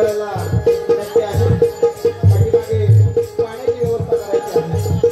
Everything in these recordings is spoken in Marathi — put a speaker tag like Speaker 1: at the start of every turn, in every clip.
Speaker 1: वेळेला नक्की आहे पाठीमागे पाण्याची व्यवस्था करायची आहे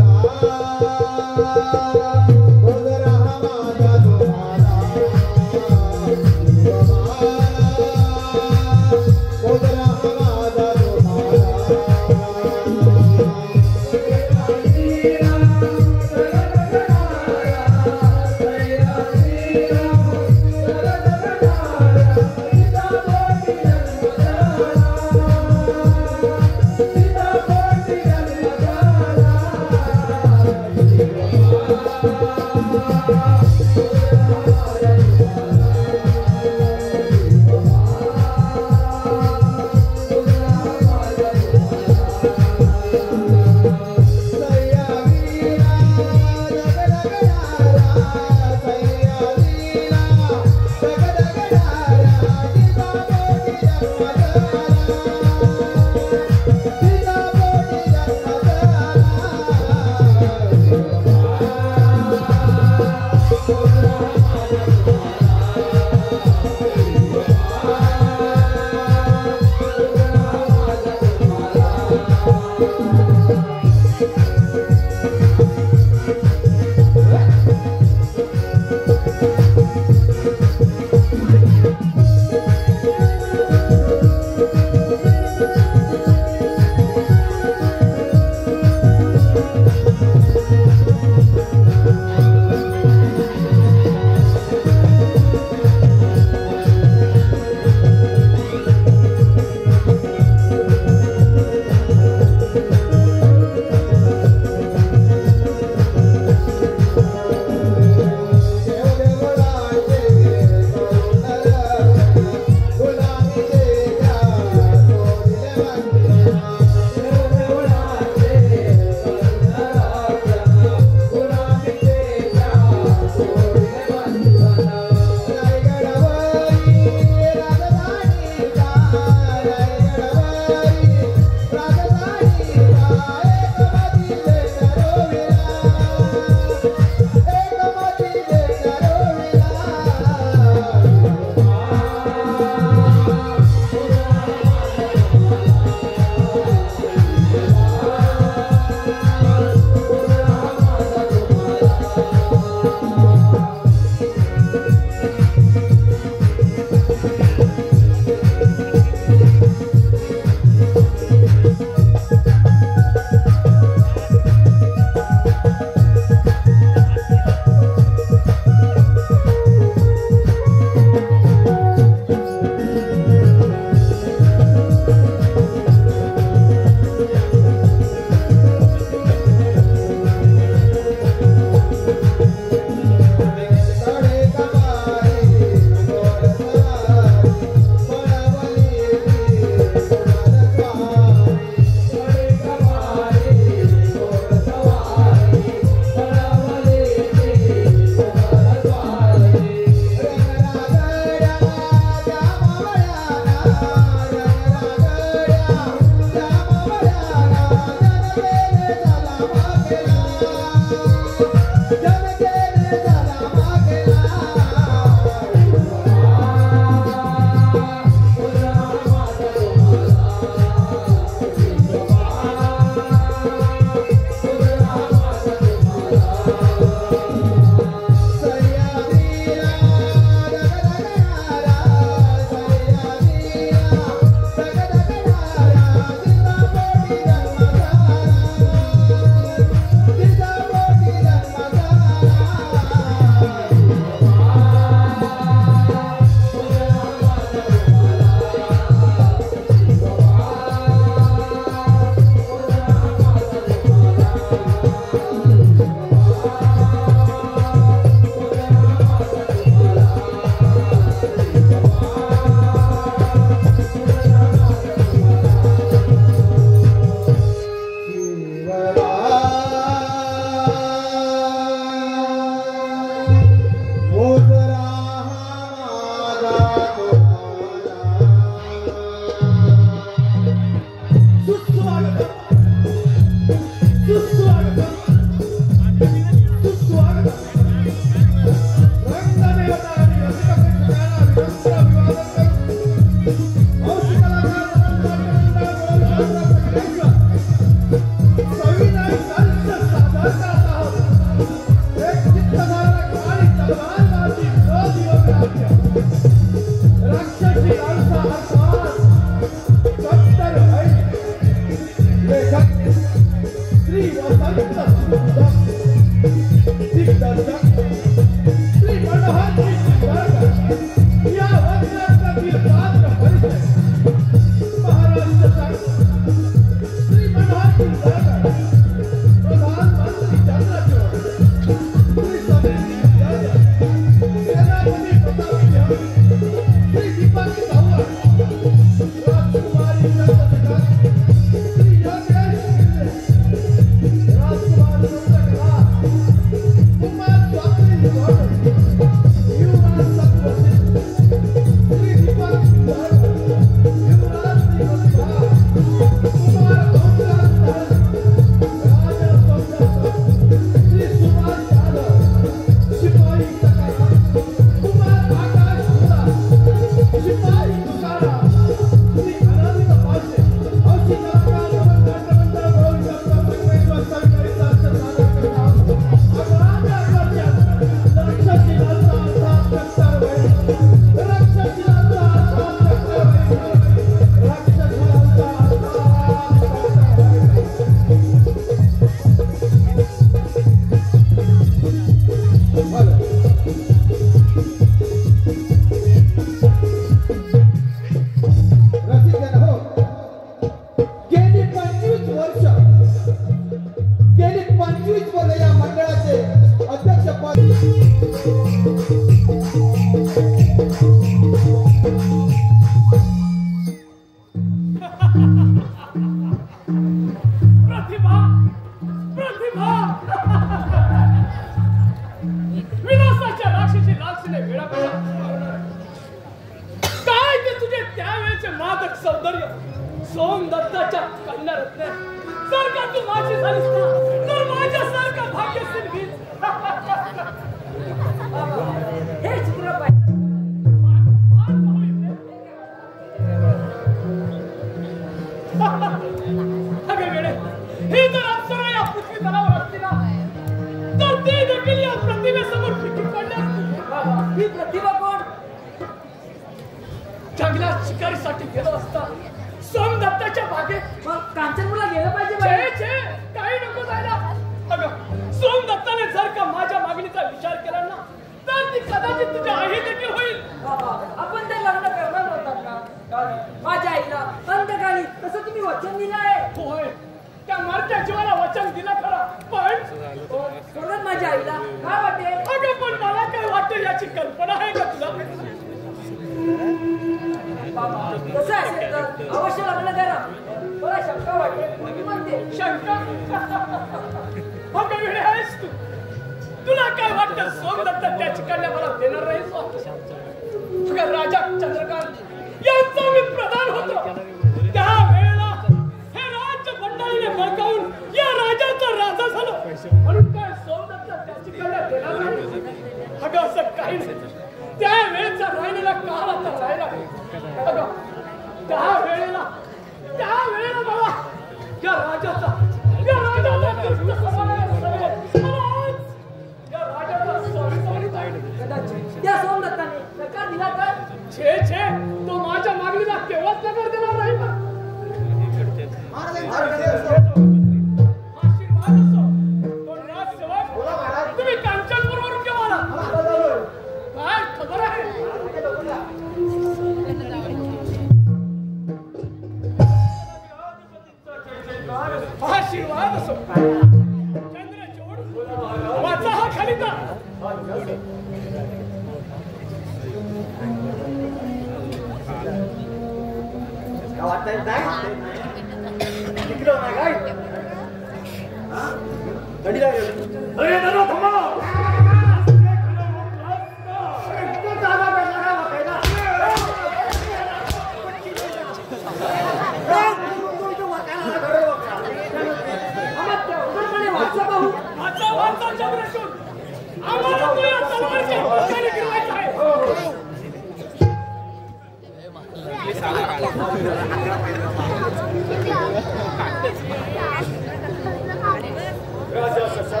Speaker 2: राजा ससा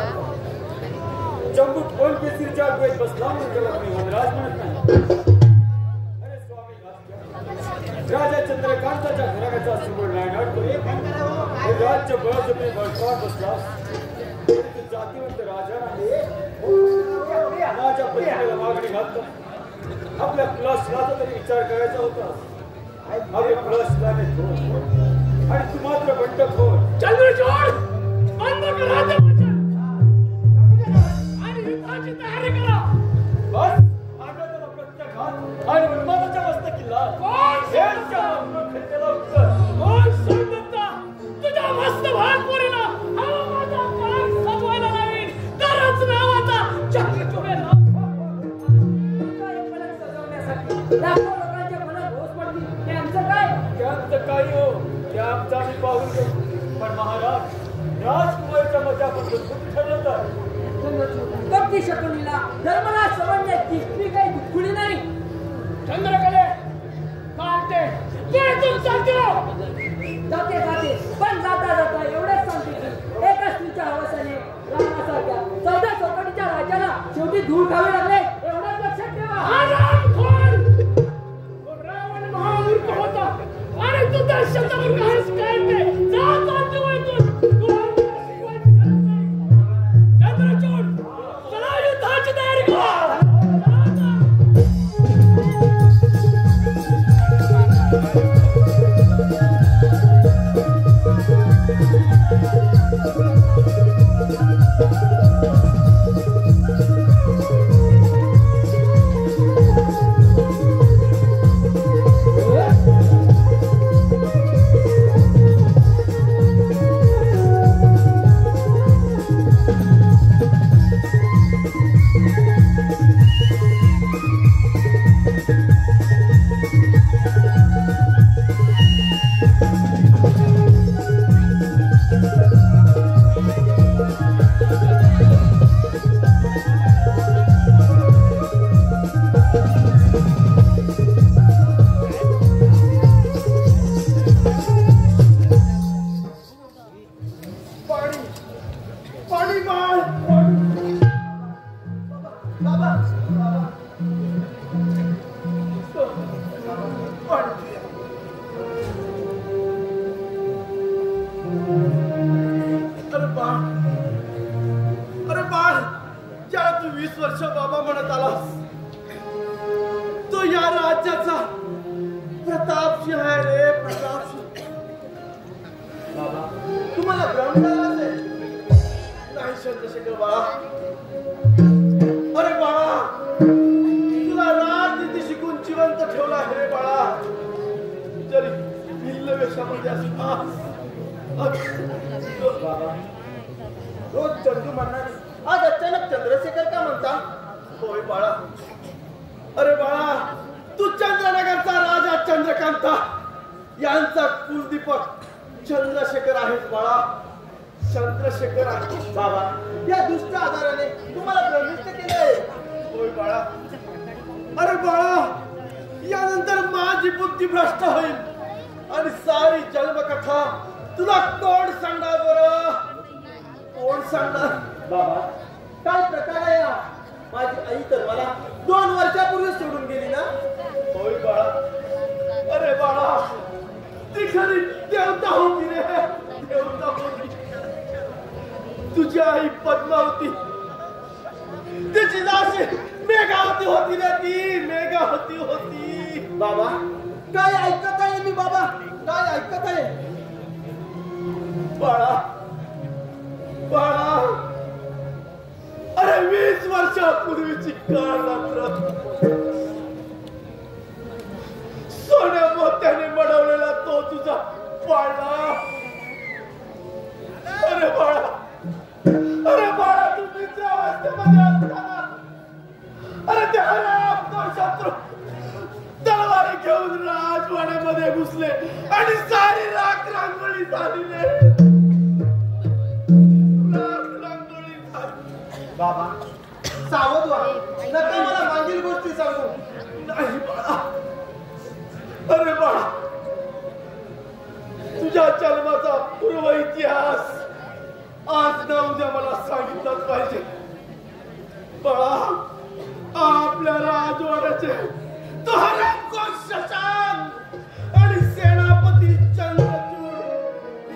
Speaker 2: जंबू खोल के सिर जाग गए बस लाऊं जब अपनी वनराज म्हणत नाही अरे स्वामी राजा चंद्रकांताच्या घराण्याचा समोर लायनाट करून राज्य बळजबरी बळकावर बसलास जातीवंत राजा माझ्या पत्नीला मागणी घालतात आपल्या प्लसला तरी विचार करायचा होता अरे प्लसला आणि तू मात्र बंडक हो
Speaker 3: चंद्रचूड बंद करा आणि युद्धाची तयारी करा
Speaker 2: बस आता त्याला प्रत्यक्षात आणि उन्मादाच्या मस्तकीला
Speaker 3: कोण सोडता तुझ्या मस्त भागपुरीला हा माझा काळ सजवायला लावीन तरच नावाचा चंद्रचूड
Speaker 4: लाखो लोकांच्या मनात घोष पडली ते आमचं काय
Speaker 2: त्यांचं काही हो ते आमचा आम्ही पाहून घेऊ पण महाराज राजकुमारीच्या मते आपण दुःख ठरवतात
Speaker 4: कपटी शकुनीला धर्मला समजण्यात दिसली काही दुःखुली नाही
Speaker 3: चंद्रकले कांते तू जाते
Speaker 4: जाते पण जाता एवढेच सांगते की एका स्त्रीच्या हवासाने रामासारख्या 14 चौकटीच्या राजाला शेवटी धूळ खावे लागले एवढंच लक्षात ठेवा
Speaker 3: रावण महामूर्ख होता आणि तू त्या शब्दावर काहीच कळते चंद्रचूड चला युद्धाची तयारी करा
Speaker 1: रोज चंदू म्हणणार आज अचानक चंद्रशेखर का म्हणता होय बाळा अरे बाळा तू चंद्रनगरचा राजा चंद्रकांता यांचा कुलदीपक चंद्रशेखर आहेस बाळा चंद्रशेखर आहे बाबा या दुष्ट आधाराने तुम्हाला प्रविष्ट केले होय बाळा अरे बाळा यानंतर माझी बुद्धी भ्रष्ट होईल आणि सारी जन्मकथा तुला कोण सांगणार बरं कोण सांगणार बाबा काय प्रकार आहे हा माझी आई तर मला 2 वर्षापूर्वी सोडून गेली ना होय बाळा अरे बाळा ती खरी देवता होती रे देवता होती तुझी आई पद्मावती तिची दासी मेघावती होती रे ती मेघावती होती बाबा काय ऐकत आहे मी बाबा काय ऐकत आहे बाळा बाळा अरे 20 वर्षापूर्वीची काळ रात्र सोन्या मोत्याने मडवलेला तो तुझा बाळा अरे बाळा तू मित्र अवस्थेमध्ये असताना अरे ते हराम शत्रू तलवारी घेऊन राजवाड्यामध्ये घुसले आणि सारी राख रांगोळी झाली रे बाबा सावध व्हा, नका मला मागील गोष्टी सांगू. नाही बाळा, अरे बाळा, तुझ्या जन्माचा पूर्व इतिहास आज ना उद्या मला सांगितलंच पाहिजे. बाळा, आपल्या राजवाड्याचे तो हरमखोर शशांक आणि सेनापती चंद्रचूड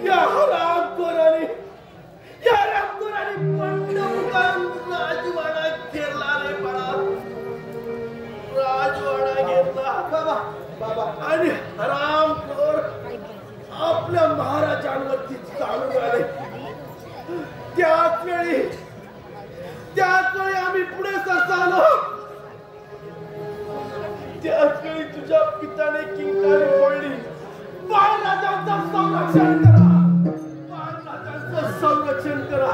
Speaker 1: या हरामखोराने राजवाडा घेरला रे बाळा. राजवाडा घेतला बाबा बाबा आणि हरामखोर आपल्या महाराजांवरती चालून आले. त्याच वेळी आम्ही पुढे सरसावलो. त्याच वेळी तुझ्या पित्याने किंकाळी फोडली, बाळराजांचं संरक्षण करा, बाळराजांचं संरक्षण करा.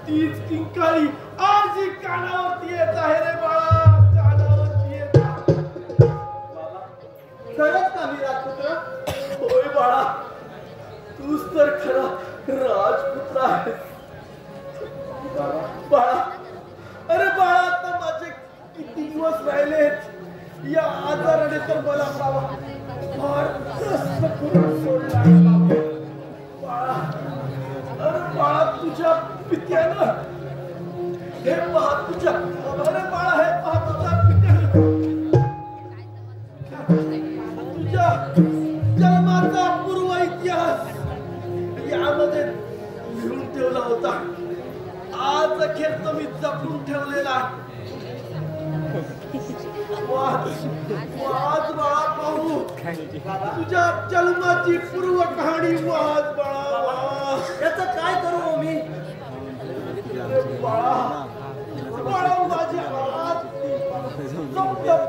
Speaker 1: तीच किंकाळी आजही कानावरती येत आहे रे बाळा, कानावरती येत आहे. बाबा, खरंच का मी राजपुत्र? होय बाळा, तूच तर खरा राजपुत्र आहेस. बाळा, अरे बाळा, आता माझे किती दिवस राहिलेत या आजाराने तर मला बाबा फार त्रस्त करून सोडला. बाळा, अरे बाळा, तुझ्या पित्यानं हे पहा, तुझ्या अरे बाळा, हे पहा तुझ्या पित्यानं तुझ्या जन्माचा पूर्व इतिहास यामध्ये लिहून ठेवला होता. आज अखेर तो मी जपून ठेवलेला. वाज बाळा, पाहू तुझ्या जन्माची पूर्व कहाणी. वाज बाळा, याचं काय करू मी? बाळा बाळा, माझी आज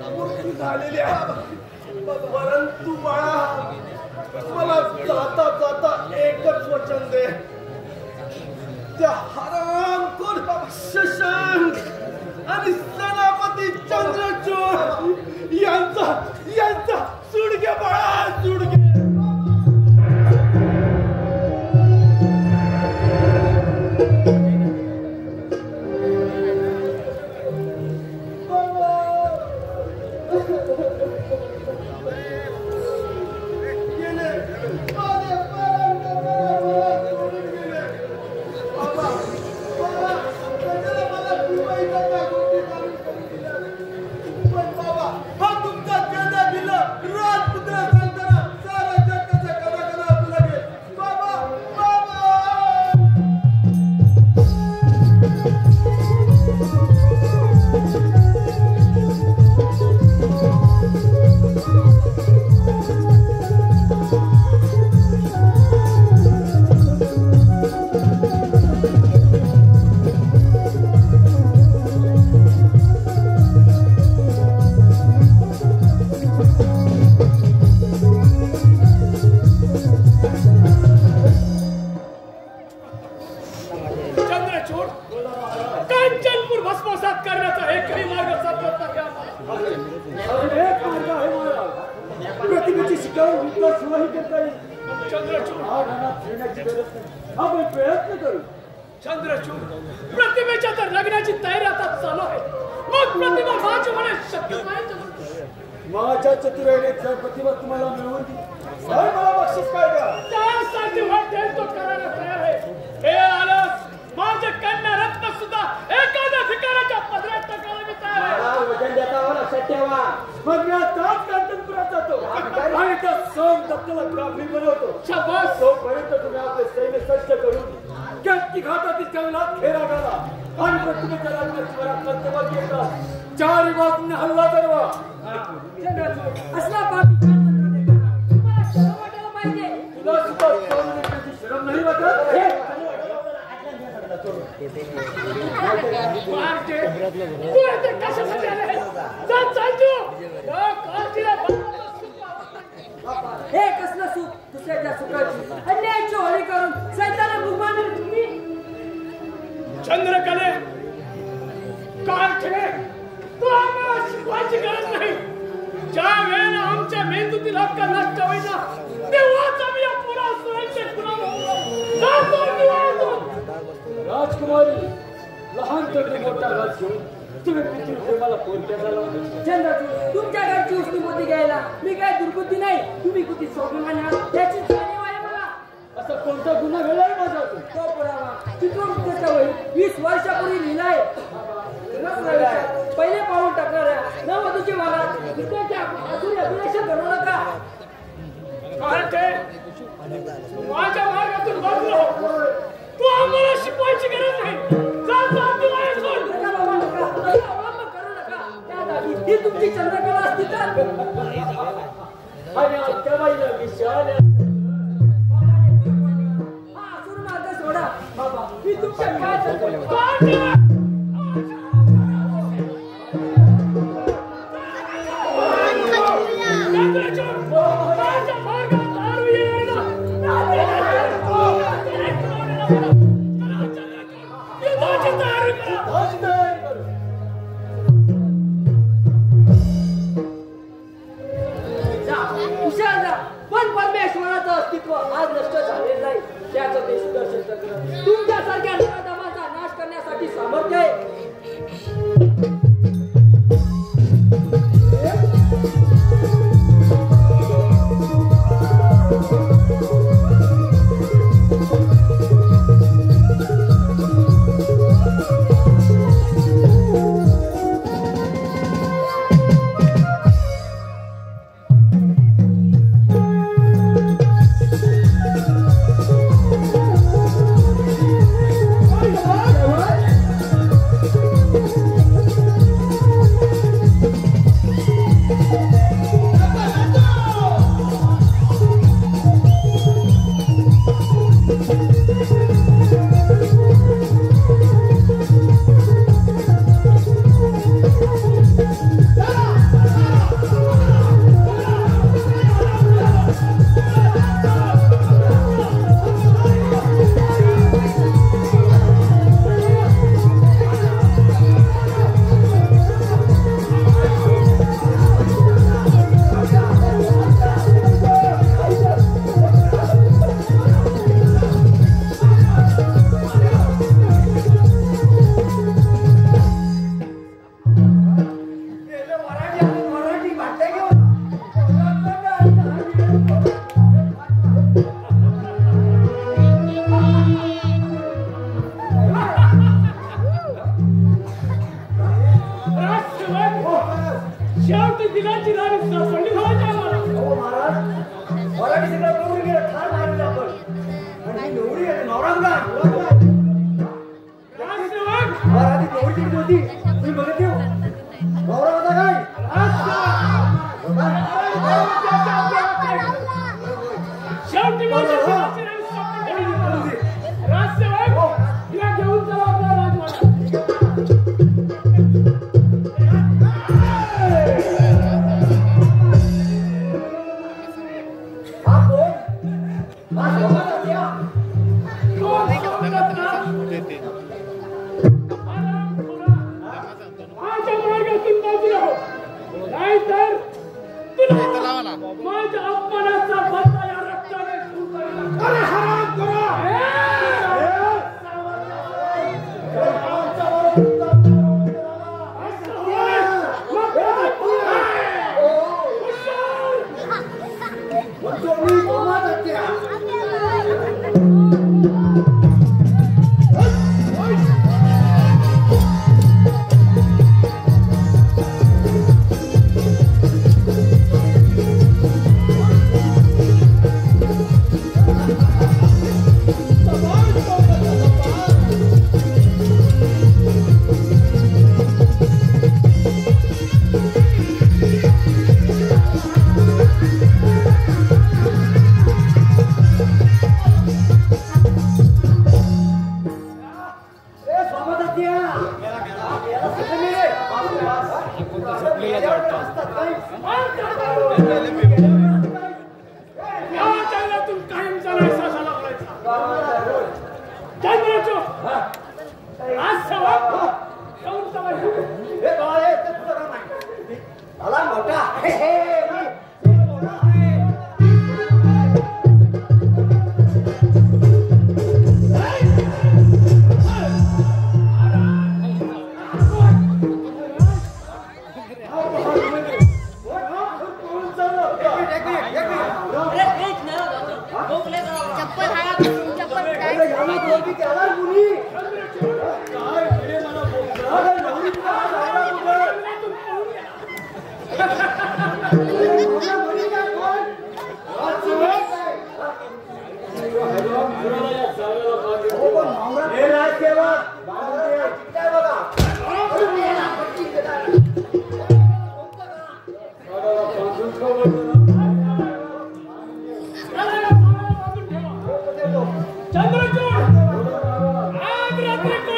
Speaker 1: पूर्ती झालेली आहे. परंतु बाळा, मला जाता जाता एकच वचन दे. त्या हरामखोर शशांक आणि सेनापती चंद्रचूड यांचा सुडगे बाळा, सुडगे.
Speaker 3: प्रतिमेच्या तर लग्नाची तयारी आता चालू आहे. मग प्रतिमा माझ्या मनात शक्य नाही.
Speaker 2: माझ्या चतुराईने जर प्रतिमा तुम्हाला मिळवून दिली, मला बक्षीस काय द्या?
Speaker 3: त्यासाठी वाटेल तो करायला तयार आहे. हे आलंच माझे कन्या रत्न सुद्धा एखाद्या ठिकाणाच्या पदरात टाकायला मी तयार आहे.
Speaker 4: वजन देता लक्षात ठेवा.
Speaker 2: मग मी आताच कांचनपुरात जातो आणि त्या सोम दत्ताला ग्राफी बनवतो.
Speaker 3: शाबास.
Speaker 2: तोपर्यंत तुम्ही आपले सैन्य सज्ज करून गट्टी घाटातील जंगलात खेळा घाला आणि प्रतिमेच्या लग्नाची कर्तव्यात येतात. चारी बाजूने हल्ला करवा.
Speaker 4: असला पापी तुम्हाला शरम वाटायला पाहिजे.
Speaker 2: तुला सुद्धा सोडण्याची शरम नाही वाटत?
Speaker 3: कशासाठी आले? चाल तू.
Speaker 4: हे कसलं सुख दुसऱ्याच्या सुखाची अन्यायाची होळी करून सैताना भूमाने तुम्ही.
Speaker 3: चंद्रकले काठे तू आम्हाला शिकवायची गरज नाही. ज्या वेळेला आमच्या मेंदूतील हक्क नष्ट होईना तेव्हाच आम्ही या पुन्हा स्वयंचे पुन्हा
Speaker 2: राजकुमारी, लहान तर मोठा घास घेऊन तुम्ही किती प्रेमाला फोन केला
Speaker 4: चंद्रचूड तुमच्या घरची उष्णीपोती घ्यायला मी काय दुर्बुद्धी नाही तुम्ही किती स्वाभिमानी आहात याची जाणीव आहे मला.
Speaker 2: असा कोणता गुन्हा घडलाय माझा
Speaker 4: तो पुरावा चित्रगुप्ताच्या वही 20 वर्षापूर्वी लिहिलाय. पहिले पाऊल टाकणाऱ्या नववधूची मला विद्यार्थी अजून अभिलाषा करू नका.
Speaker 3: काय ते माझ्या मार्गातून बाजूला हो. तू आम्हाला शिकवायची गरज नाही. जा जा तिला हे सोड.
Speaker 4: नका बाबा नका असा अवलंब करू नका. त्या जागी ही तुमची चंद्रकला असती तर
Speaker 2: आणि आमच्या बाईला विशाल
Speaker 4: हा असुर मार्ग सोडा बाबा मी तुमच्या काय चालतो. पण परमेश्वराचं अस्तित्व आज नष्ट झाले नाही. त्याचं ते सुदर्शन चक्र तुमच्यासारख्या नराधमांचा नाश करण्यासाठी सामर्थ्य आहे.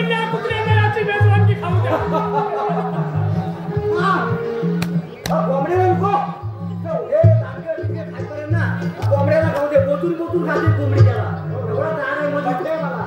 Speaker 3: मेंढ्या कुत्र्यांना याची मेजवानगी खाऊ द्या.
Speaker 2: कोंबड्याला नको हे तांदूळ बिंदूळ खायपर्यंत ना कोंबड्याला खाऊ दे. बोतून बोतून खाते कोंबडी त्याला एवढा ताण आहे मग वाटतंय मला.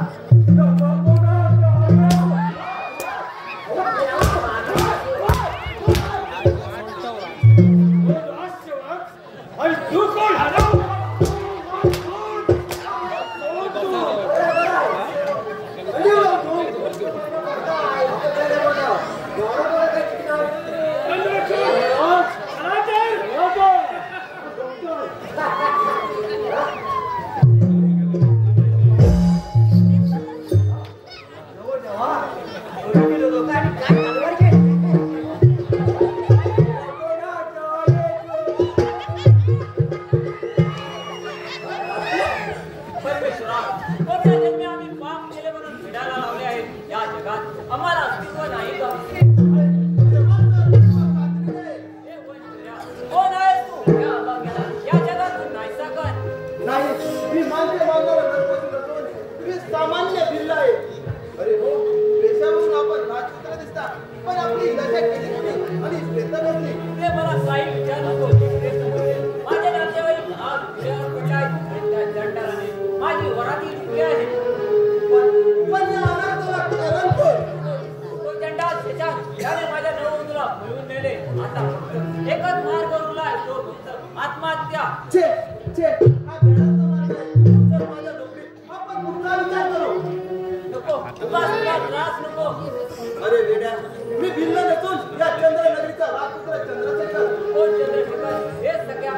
Speaker 1: अरे वेड्या, मी भिल्ल नसून या चंद्रनगरीचा राजपुत्र चंद्रशेखर.
Speaker 4: कोण चंद्रशेखर? हे सगळ्या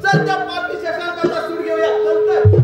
Speaker 1: चल त्या पापी शशांकाचा सूड घेऊया. चल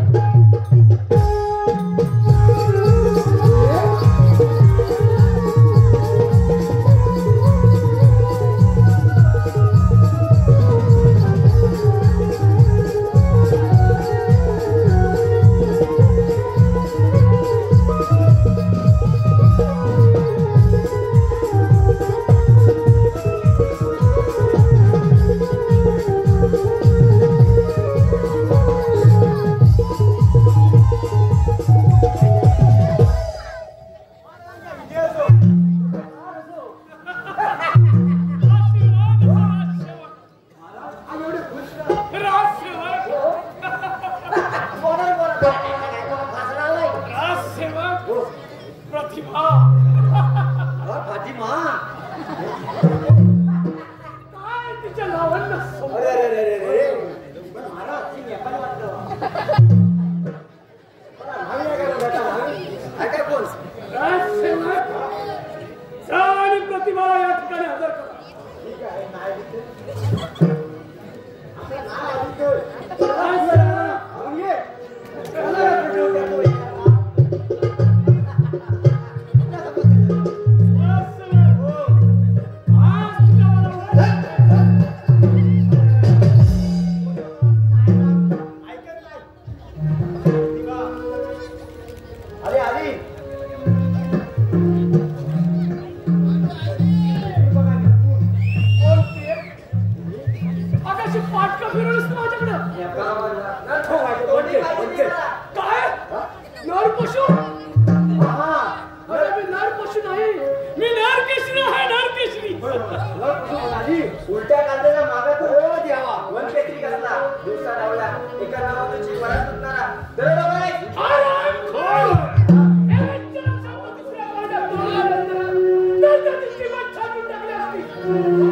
Speaker 1: उलट्या कांद्याच्या मागात रोज यावा. वन केसरी कसला दिवसा डावला एका नावानं जीवाला सुटणारा दरोडा बाई.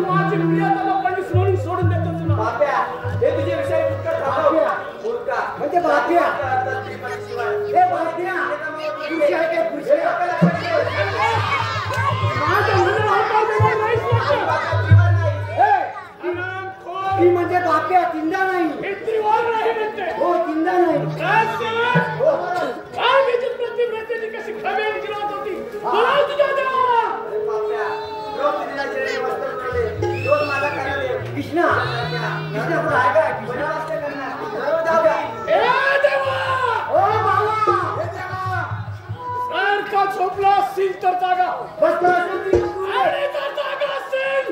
Speaker 3: माझी प्रियता लोकांनी सोडून देतो तुला.
Speaker 2: बाप्या हे तुझे विषय उत्तर बाप्या उलका म्हणजे बाप्या हे बाप्या खुशी आहे का खुशी ती म्हणजे बाप्या तिंदा नाही. हो तिंदा नाही.
Speaker 3: कशी खमेल गिरवत होती तुझ्या देवाला.
Speaker 2: कृष्णा कृष्णा पुढे आहे का कृष्णा वाजता करणार.
Speaker 3: सारखा झोपला असतील तर जागा
Speaker 2: बसला
Speaker 3: आणि तर जागा असेल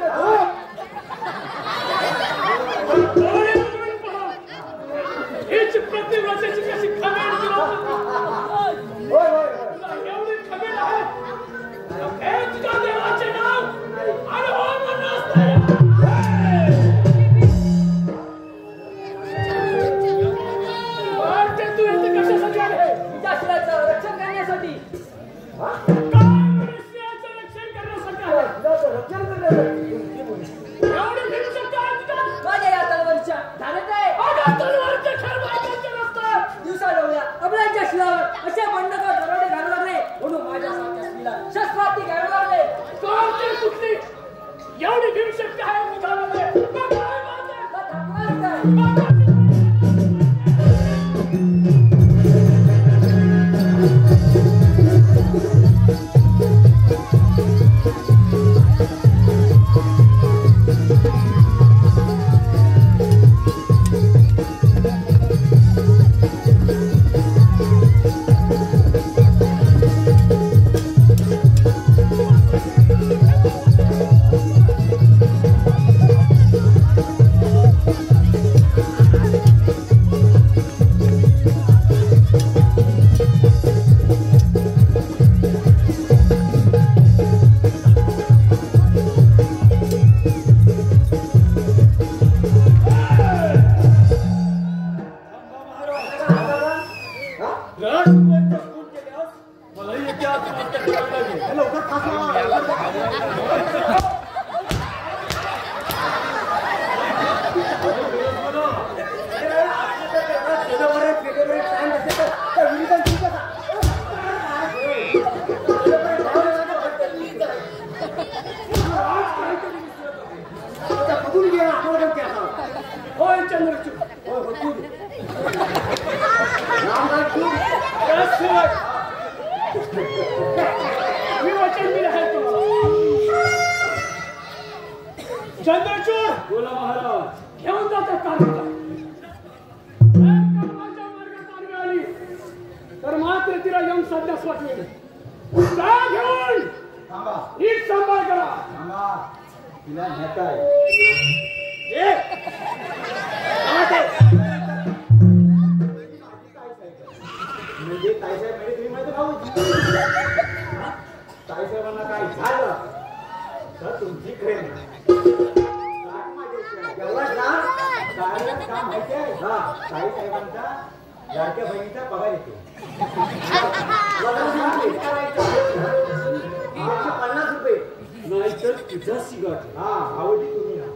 Speaker 3: मनुष्याचं रक्षण करण्यासाठी आहे.
Speaker 2: रक्षण करण्यासाठी
Speaker 3: एवढी भीमशक्ती आहे तुझ्यात?
Speaker 4: माझ्या या तलवारीच्या धारत आहे.
Speaker 3: अगं, तलवारीचे खेळ बायकांचे नसतात.
Speaker 4: दिवसा डोळ्या अबलांच्या शिलावर अशा बंडखोर दरोडे घालू लागले म्हणून माझ्यासारख्या स्त्रीला शस्त्रास्त्री घालू लागले.
Speaker 3: कोणती कुठली एवढी भीमशक्ती आहे तुझ्यामध्ये? मग काय माझे?
Speaker 4: मग थांबलाच काय?
Speaker 2: राजकुमारचा खून केल्यास मलाही येथे आत्महत्या करावी लागेल.
Speaker 1: लवकर फासा.
Speaker 3: होय चंद्रचूड. त्याशिवाय मी वचन दिले आहे तुम्हाला. चंद्रचूड
Speaker 2: बोला महाराज.
Speaker 3: घेऊन जातो कार्तिका. माझ्या मार्गात आडवी आली तर मात्र तिला येऊन साधण्यास वाटले. जा घेऊन
Speaker 1: थांबा
Speaker 3: नीट सांभाळ करा.
Speaker 1: थांबा. तिला नेताय. म्हणजे ताईसाहेब म्हणजे तुम्ही माहिती भाऊ ताईसाहेबांना काय झालं तर तुमची खेळ काम माहिती आहे. हा ताईसाहेबांचा लाडक्या बहिणीचा पगार येतो 150 रुपये.
Speaker 2: नाहीतर तुझा सिगाट.
Speaker 1: हा आवडली तुम्ही ना.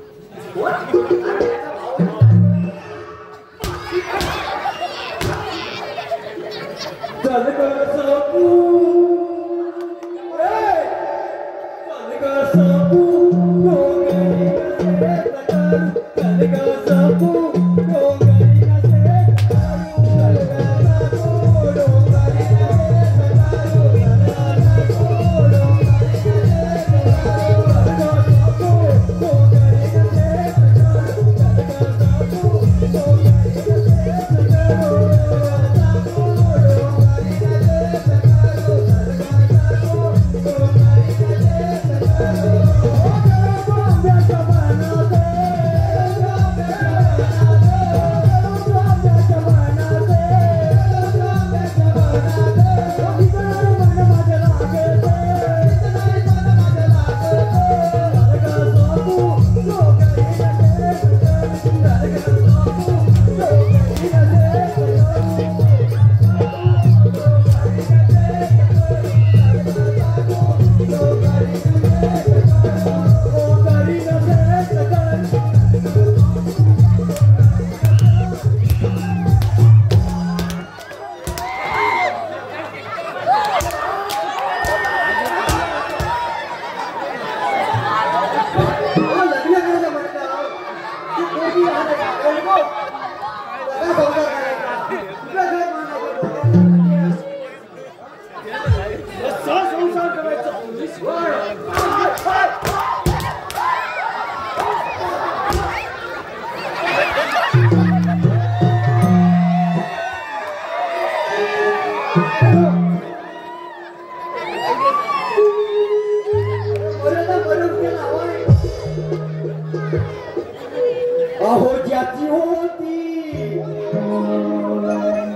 Speaker 2: अहो ज्याची होती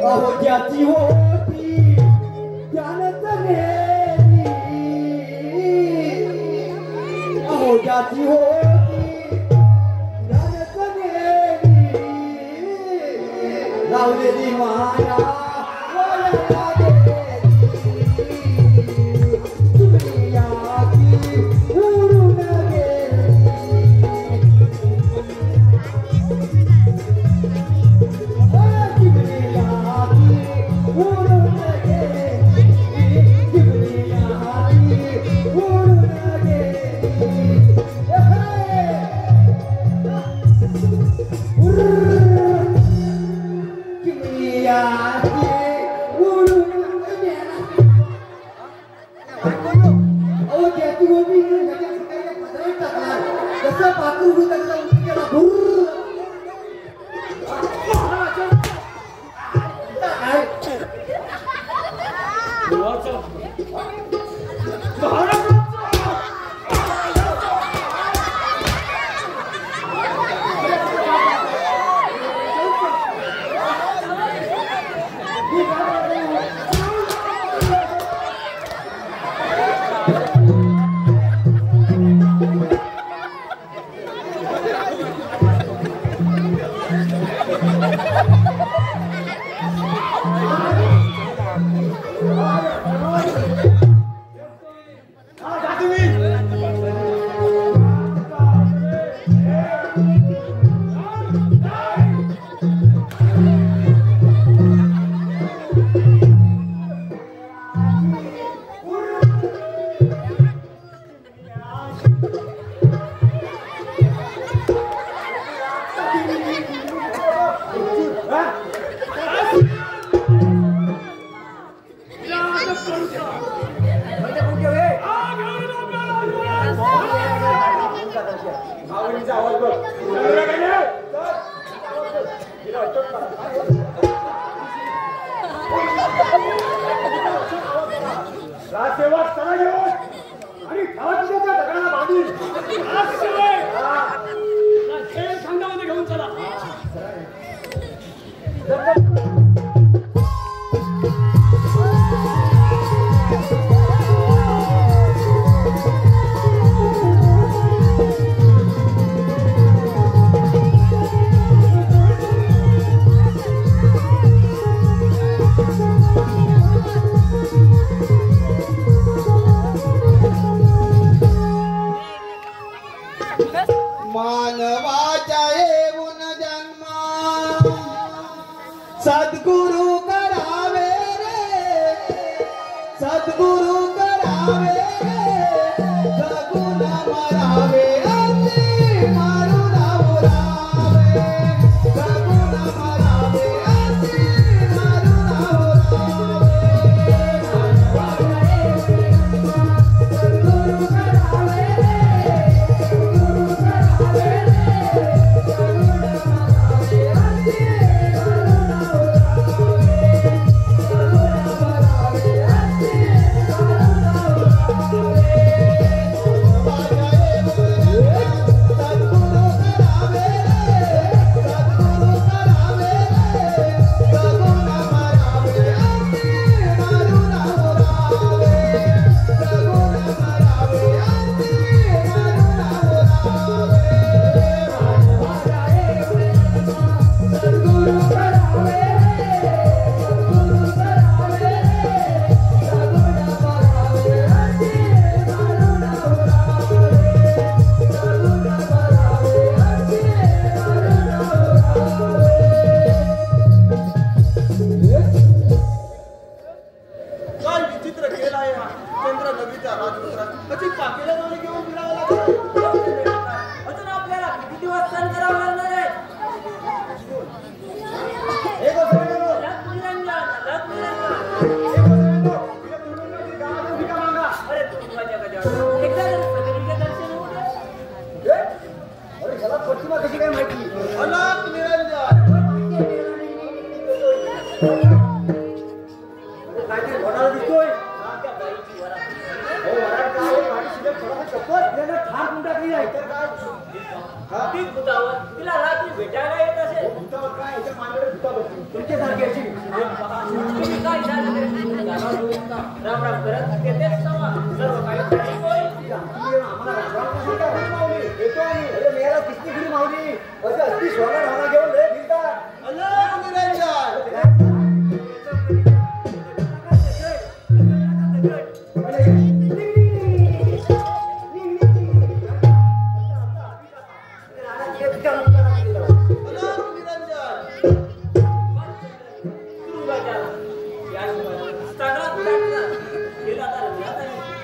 Speaker 2: अहो ज्याची होती त्यानंच नेली अहो ज्याची होती त्यानंच नेली लावलेली माया वळला गेली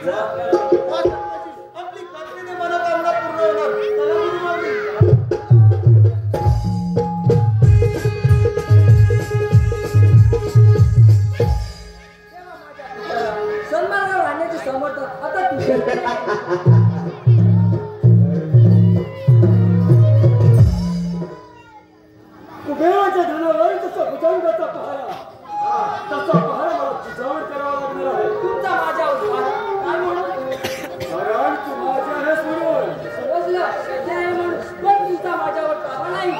Speaker 1: आपली खात्रीने मनोकामना पूर्ण होणार. चला गुरुमाऊली.
Speaker 4: सन्मानावर आणण्याचे समर्थन आता तुझे.
Speaker 2: कुबेराच्या धनावर जसा भुजंगाचा पहारा तसा पहारा मला तुझ्यावर करावा लागणार आहे.
Speaker 4: तुमचा माझ्यावर पहारा काय म्हणून?
Speaker 2: कारण तू माझी आहेस म्हणून.
Speaker 4: समजलं सत्य आहे म्हणून पण तुमचा माझ्यावर पहारा नाही.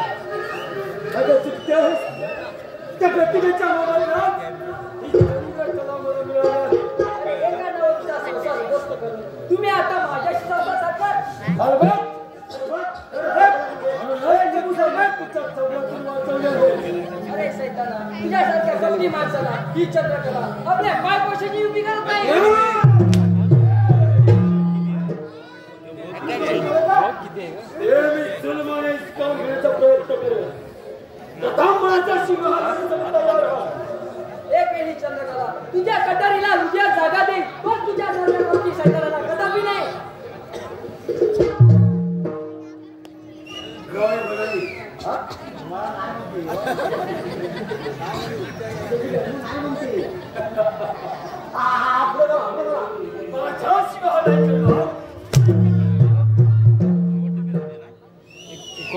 Speaker 2: अगं चुकते आहेस. त्या प्रतिमेच्या मोबाईलात ही सुंदर कला मला मिळाली.
Speaker 4: एका नवरीचा संसार उद्ध्वस्त करून तुम्ही आता माझ्याशी संसार साधणार? अरे सैताना, तुझ्यासारख्या कपटी माणसाला ही चंद्रकला आपल्या पायपोषाची उभी करत नाही.
Speaker 2: मी जुलमाने काम घेण्याचा प्रयत्न करेन. प्रथम माझ्याशी महाराष्ट्राचा तयार व्हा.
Speaker 4: एक वेळी चंद्रकला तुझ्या कटारीला हृदयात जागा दे पण तुझ्या सारख्या सैतानाला कदापि नाही.
Speaker 1: काय म्हणाली?
Speaker 2: माझ्याशी महाराष्ट्राचं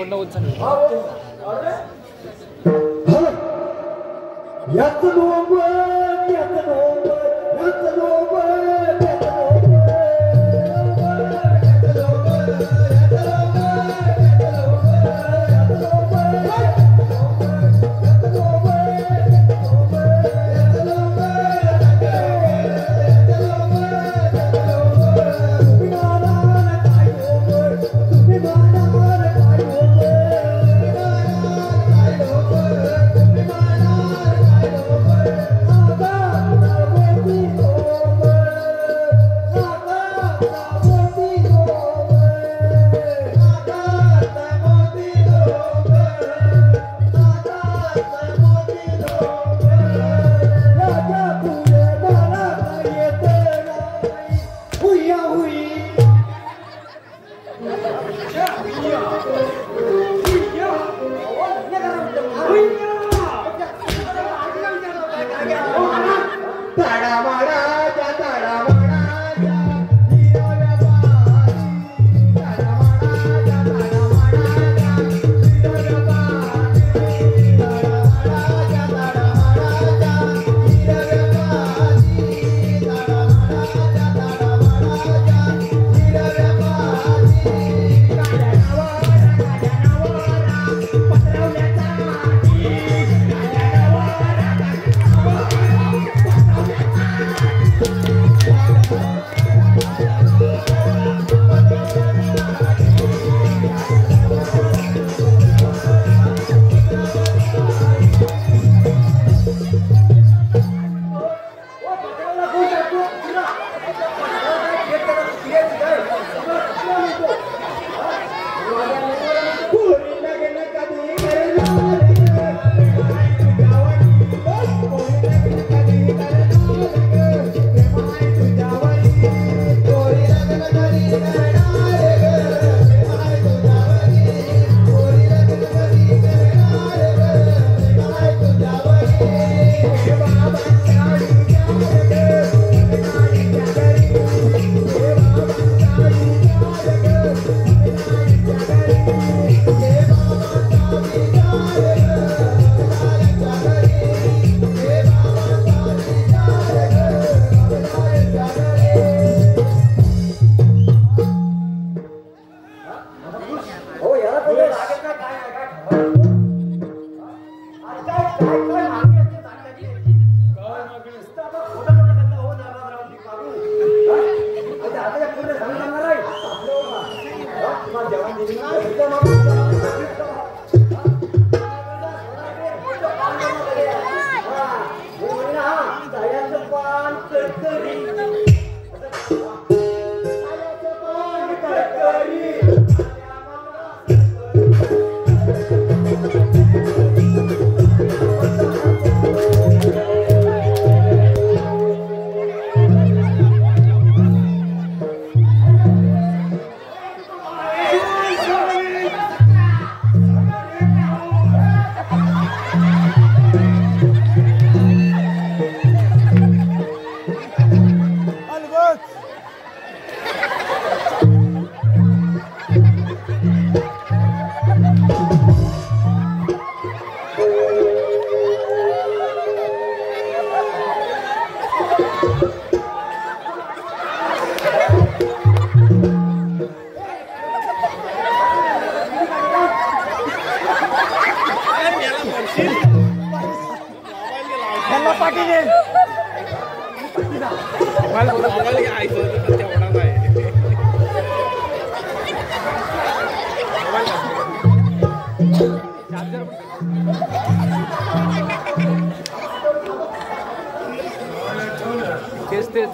Speaker 2: नाव
Speaker 1: यात नोबत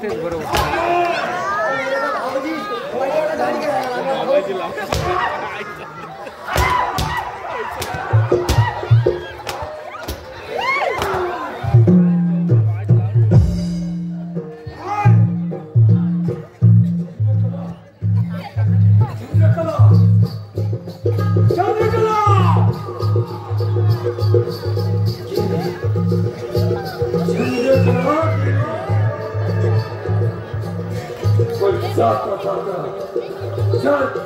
Speaker 3: तेच बरोबर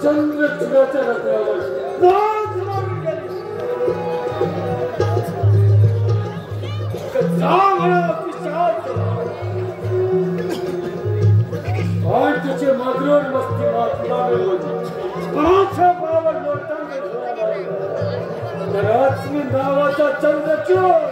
Speaker 2: चंद्र चुराच्या रथावर और तुझे मगरूर मस्ती महात्मा में पांचशे पावर रात्मी नावाचा चंद्रचूर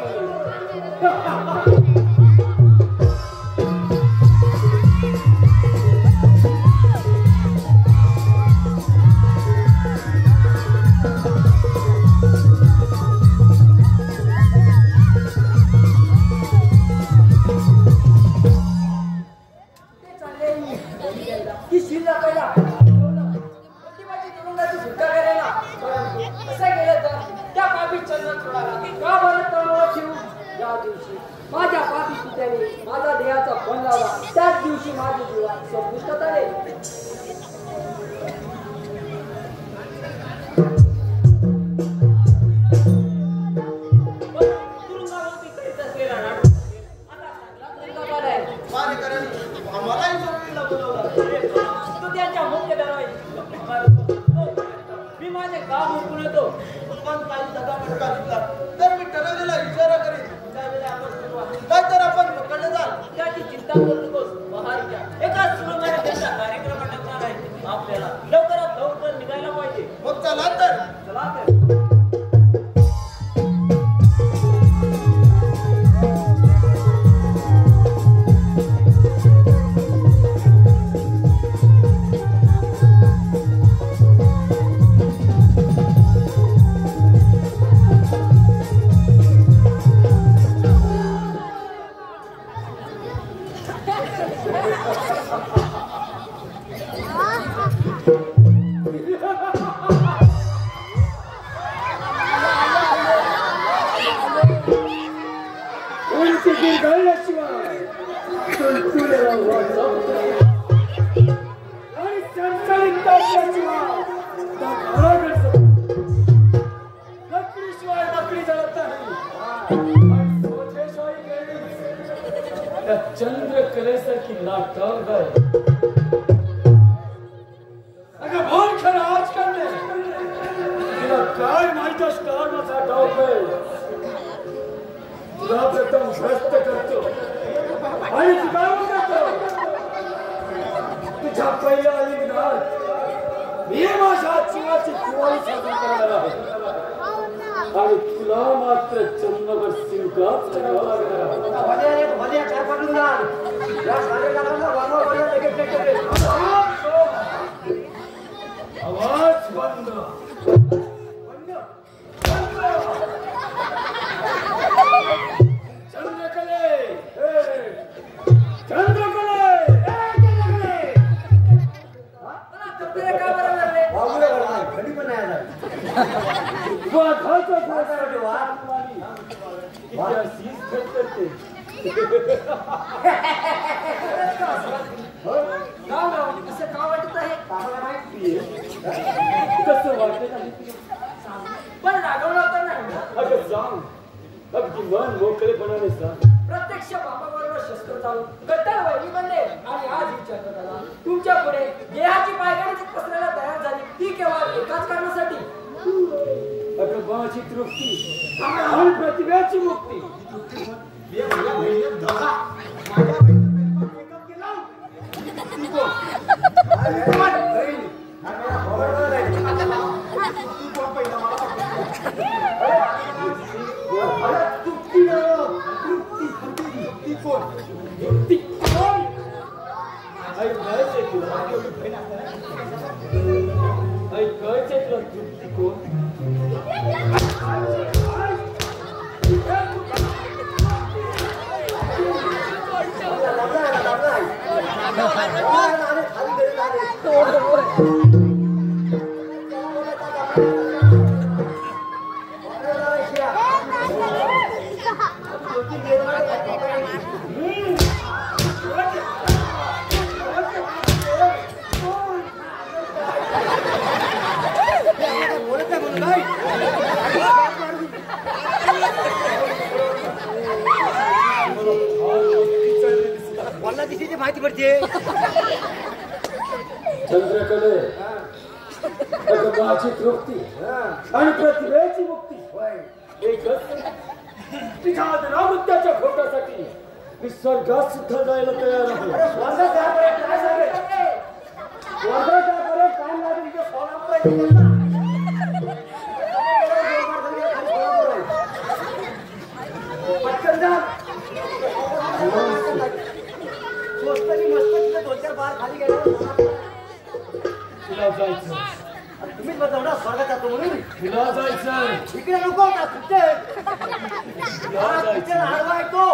Speaker 4: माझ्या पापी पित्याने माझा देहाचा फोन लावला त्याच दिवशी माझे जीवन संपुष्टात आले.
Speaker 3: मी माझे काम उरकून येतो
Speaker 1: पण काही सदा फटका दिसला तर मी ठरवलेला इशारा करीन तर आपण पकडले जाल.
Speaker 3: त्याची चिंता करू नकोस. बहार घ्या एका सुरंगाने त्यांचा कार्यक्रम अटकणार आहे. आपल्याला लवकरात लवकर निघायला पाहिजे.
Speaker 1: मग चला तर
Speaker 3: चला तर
Speaker 2: चंद्र कलेसारखी नाटक आहे. अगं बोल खरं आज करणे तुला काय माहित असणार माझा डाव आहे. तुला प्रथम भ्रष्ट करतो आणि तू काय करतो तुझ्या पहिल्या लिंगणात मी माझ्या जीवाची दिवाळी साजरी करणार आहे आणि तुला मात्र चंद्रावर सिंगाच करावा लागणार. आवाज बंद चंद्रकले चंद्रकले
Speaker 4: पण रागवलं होतं ना.
Speaker 2: अगं सांग अगदी मन मोकळेपणाने सांग.
Speaker 4: प्रत्यक्ष बाबाबरोबर शस्त्र चालून गद्दार वैरी बनले आणि आज विचार करायला तुमच्या पुढे देहाची पायगाडीची पसरायला तयार झाली ती केवळ एकाच कारणासाठी.
Speaker 2: अगं बाची तृप्ती आणि प्रतिभेची मुक्ती.
Speaker 1: माझ्या
Speaker 4: माहिती पडते
Speaker 2: चंद्रकले माझी तृप्ती आणि प्रतिभेची मुक्ती तिच्या अनावृत्याच्या खोटासाठी मी स्वर्गात सुद्धा जायला तयार आहे. काम लागेल
Speaker 4: खाली गेला तुम्हीच बसवणार स्वर्गात जातो म्हणून
Speaker 2: तुला जायचंय
Speaker 4: इकडे नको का कुठे हलवाय तो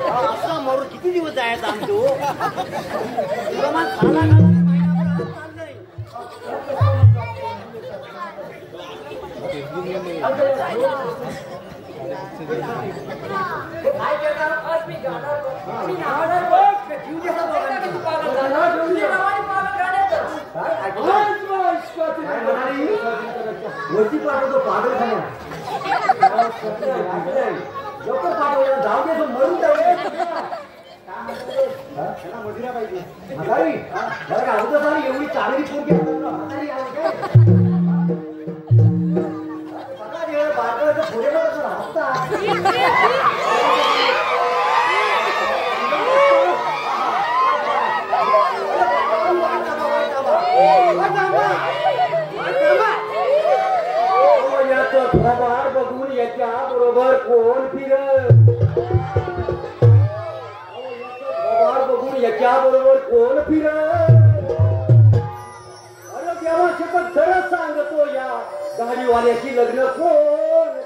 Speaker 4: असा मरून किती दिवस जायचा आमचो प्रमाण खाला वरती पाठवतो पागलखाना लवकर पाठवलं जाऊ दे मरून जाऊ मजुरा पाहिजे म्हातारी बरं का होतं सारी एवढी चांगली पोरगी म्हातारी बागळाचं पुढे राहता खबर बघून याच्या बरोबर कोण फिरत खबर बघून याच्या बरोबर कोण फिरत अरे देवा शपथ खरंच सांगतो या गाडीवाल्याची लग्न कोण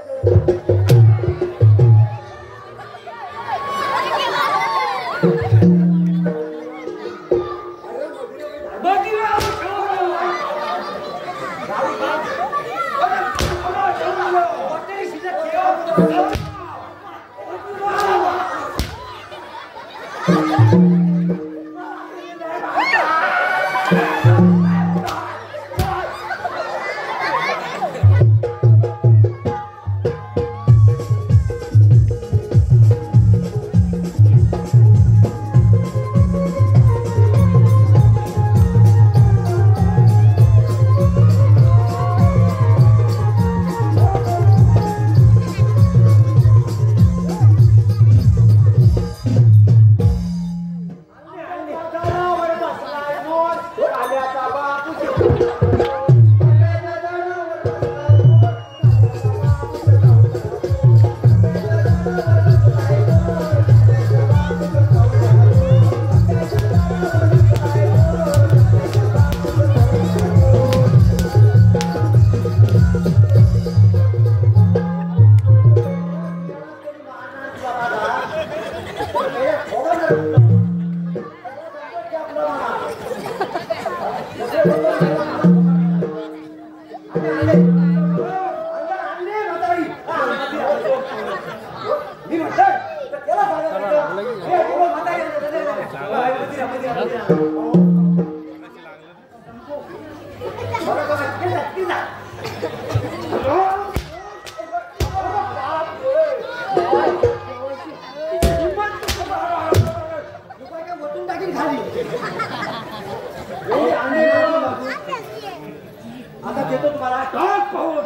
Speaker 4: आता देतो तुम्हाला टाक पाहू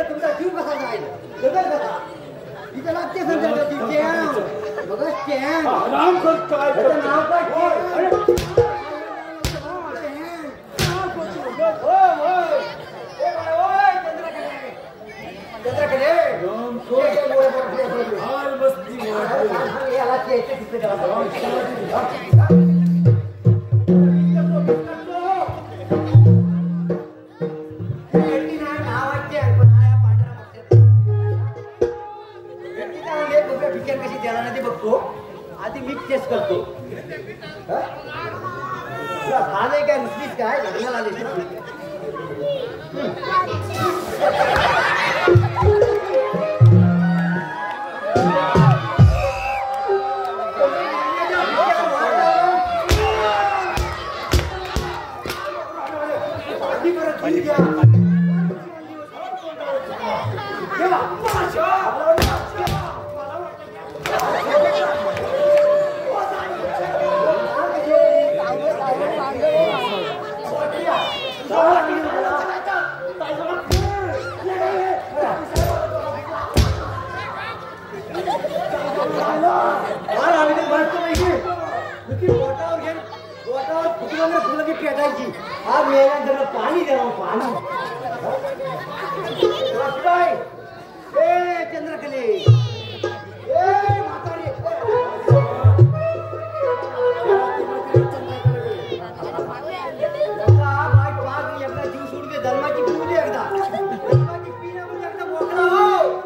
Speaker 4: तुमचा जीव कसा जाईल इथे लागते नाव काय
Speaker 5: तेच करतो. आले काय नुसतीच काय लग्नाला आले पाणी द्या पाणी चंद्रकले एकदा जीव सोडून दे धर्माची पिऊ दे एकदा धर्माची पिण्या म्हणजे एकदा मोकळा हो.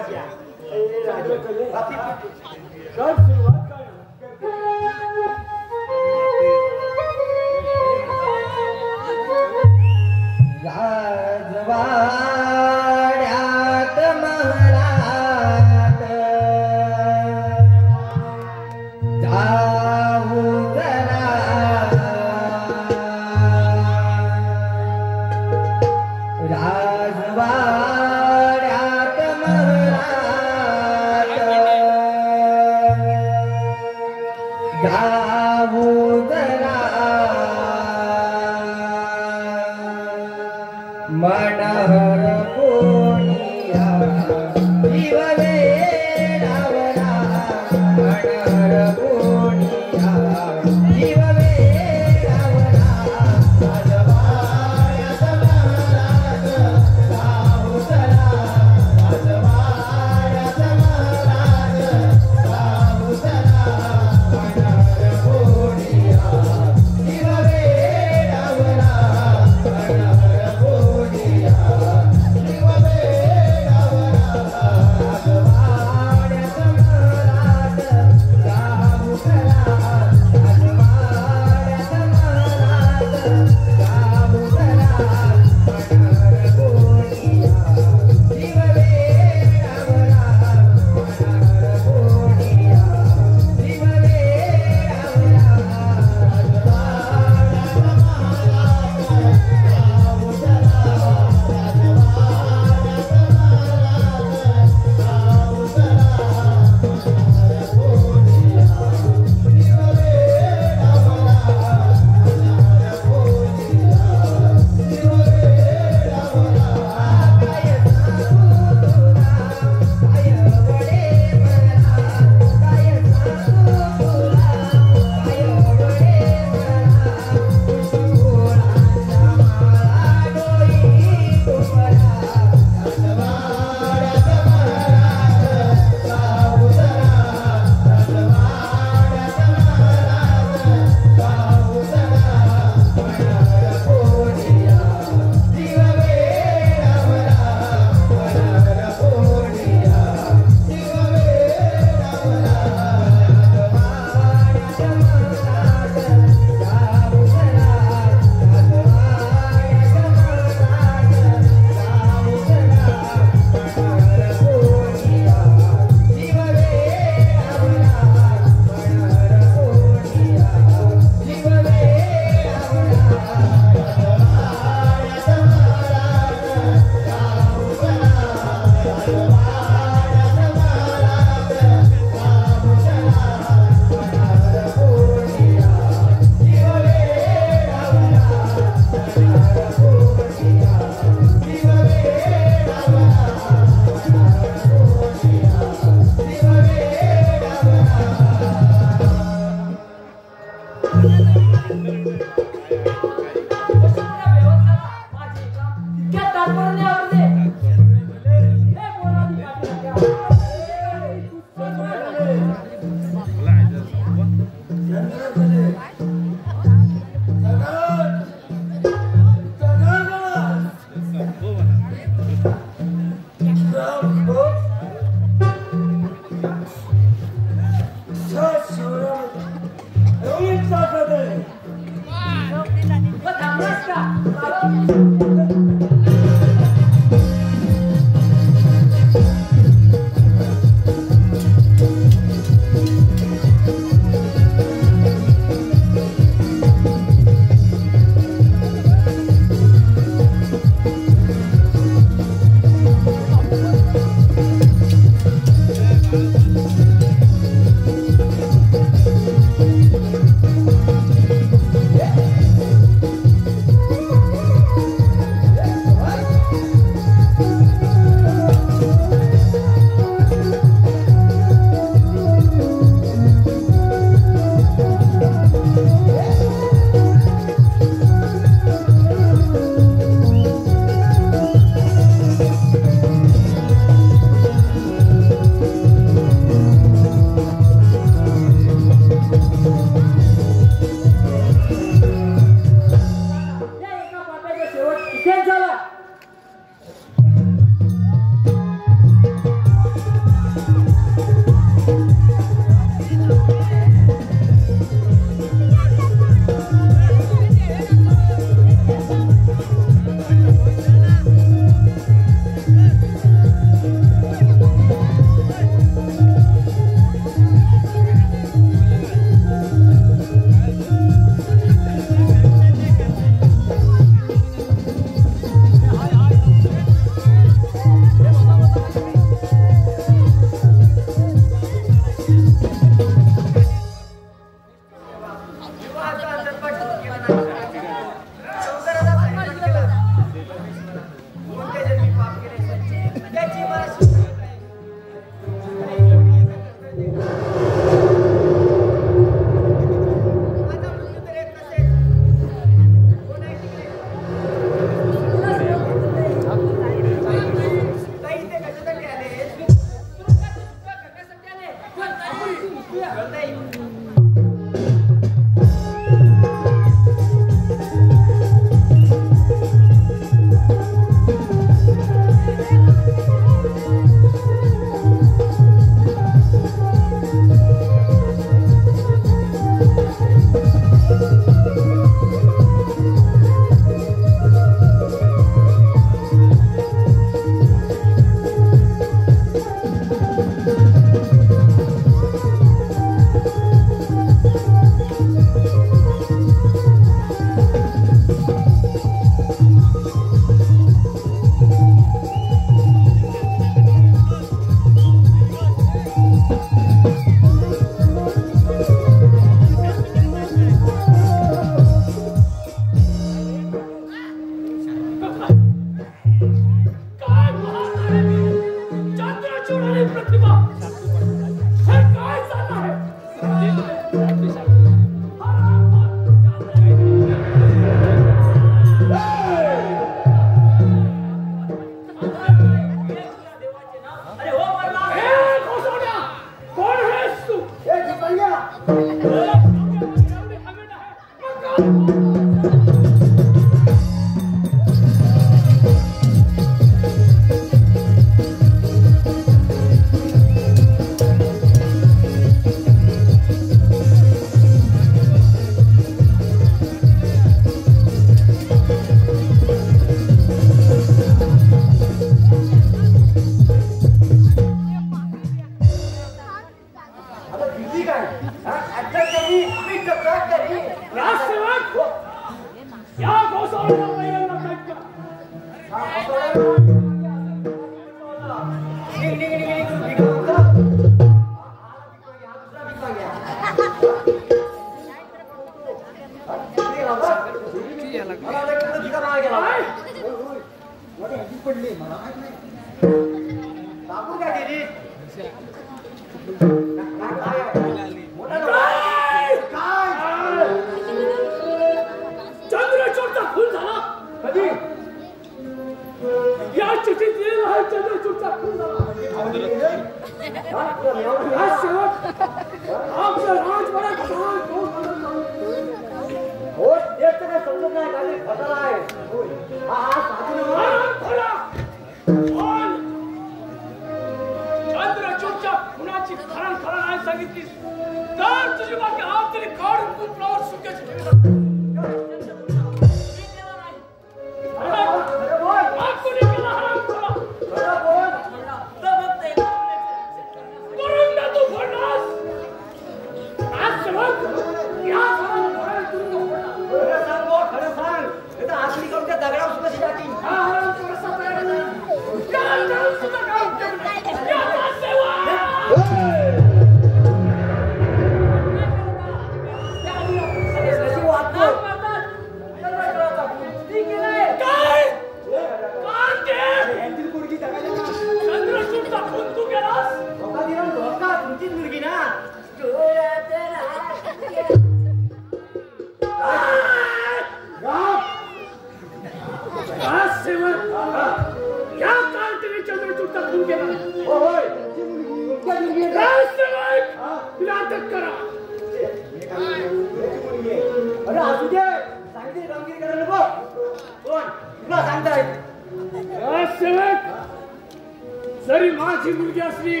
Speaker 3: जरी माझी मुलगी असली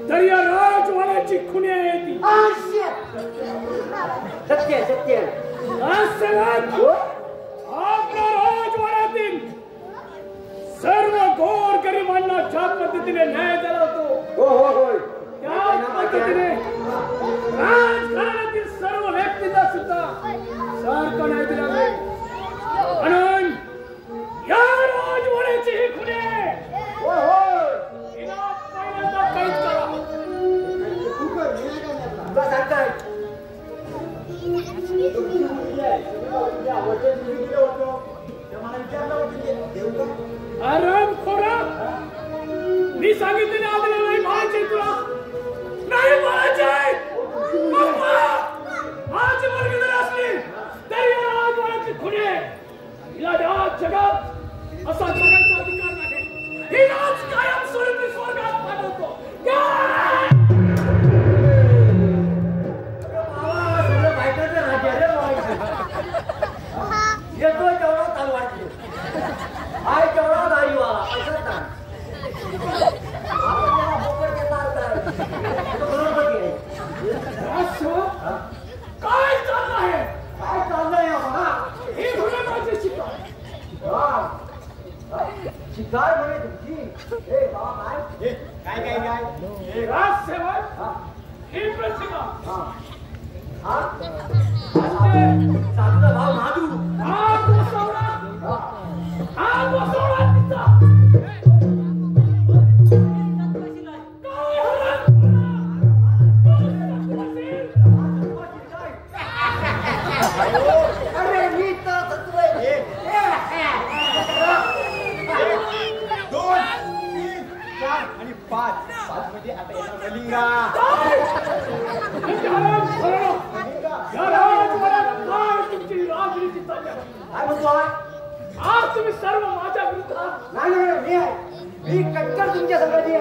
Speaker 3: तरी या राजवाड्याची खुणी आहे ती.
Speaker 5: सत्य सत्य
Speaker 3: आपल्या राजवाड्यातील सर्व गोर गरिबांना ज्या पद्धतीने न्याय दिला होतो त्याच पद्धतीने राजघराण्यातील सर्व व्यक्तींना सुद्धा सारखा न्याय दिला म्हणून या राजवाड्याची ही खुणी आहे. हिला पहिल्यांदा कैद करा. आराम खोरा मी सांगितलेले आम्हाला नाही म्हणायचे तुला नाही म्हणायचे. माझी मुलगी जर असली तरी या राजवाड्याची खुणी आहे. हिला या जगात असा जगायचा अधिकार नाही. ही राज कायम स्वरूपी स्वर्गात पाठवतो.
Speaker 5: येतो तेवढा ताल वाटले आय तेवढा गाडीवाला पैसा ताण आपण त्याला बोकड घेता बरोबर
Speaker 3: काय चाललं आहे
Speaker 5: काय चाललंय आम्हाला
Speaker 3: ही घोडे माझे शिकार
Speaker 5: शिकार म्हणे तुमची हे बाबा काय काय काय काय
Speaker 3: राजसेवक ही प्रतिमा
Speaker 5: साधूचा भाव महादू
Speaker 3: हा बसवला तिचा काय
Speaker 5: अरे मी तर सत्य
Speaker 1: दोन तीन चार आणि पाच म्हणजे आता येणार मलिंगा.
Speaker 5: काय म्हणतो
Speaker 3: आज तुम्ही सर्व माझ्या विरुद्धात
Speaker 5: नाही मी कट्टर तुमच्या संघाची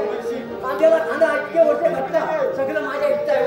Speaker 5: कांद्याला कांदा इतके वर्ष घातला सगळं माझ्या इच्छा आहे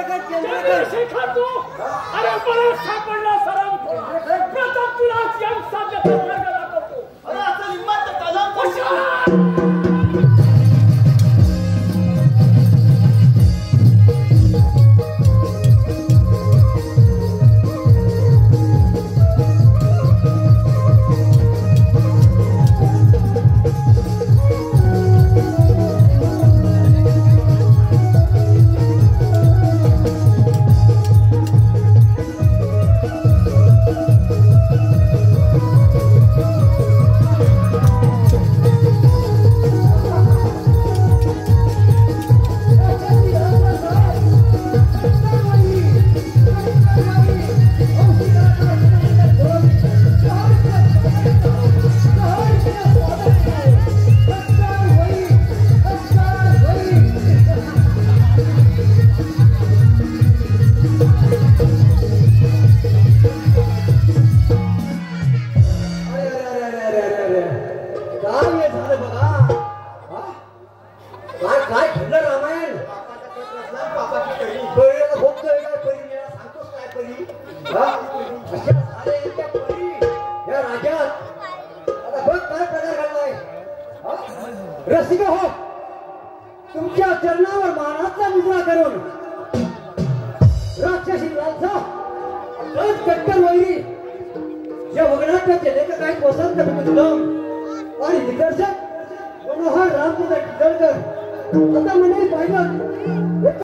Speaker 1: क्या
Speaker 3: चंद्रशेखर तू अरे मला सापडला सराव प्रथम तुला यम साध्य करण्याचा दाखवतो
Speaker 1: अरे असं हिंमत कशाला
Speaker 5: रसिक हो तुमच्या चरणावर मानाचा मुद्रा करून राक्षसी लालसा कट्टर वैरी या वगनाट्याचे लेखक वसंत मुकुंदम आणि दिग्दर्शक मनोहर रामचंद्र टिळकर आता मंडळी पाहिलं